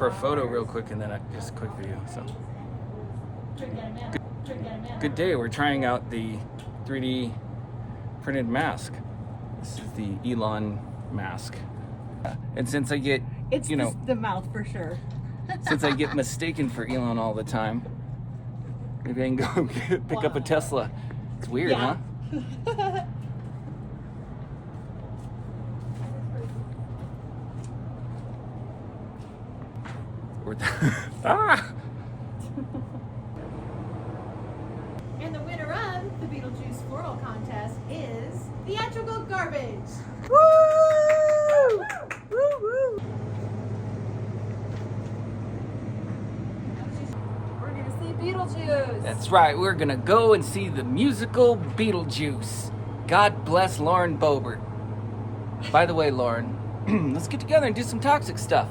for a photo real quick, and then just a quick video. So, good day. We're trying out the 3D printed mask. This is the Elon mask, and since I get the mouth for sure. Since I get mistaken for Elon all the time, maybe I can go pick up a Tesla. It's weird, huh? Ah! And the winner of the Beetlejuice Floral Contest is Theatrical Garbage. Woo! Woo woo! We're gonna see Beetlejuice. That's right, we're gonna go and see the musical Beetlejuice. God bless Lauren Boebert. By the way, Lauren, let's get together and do some toxic stuff.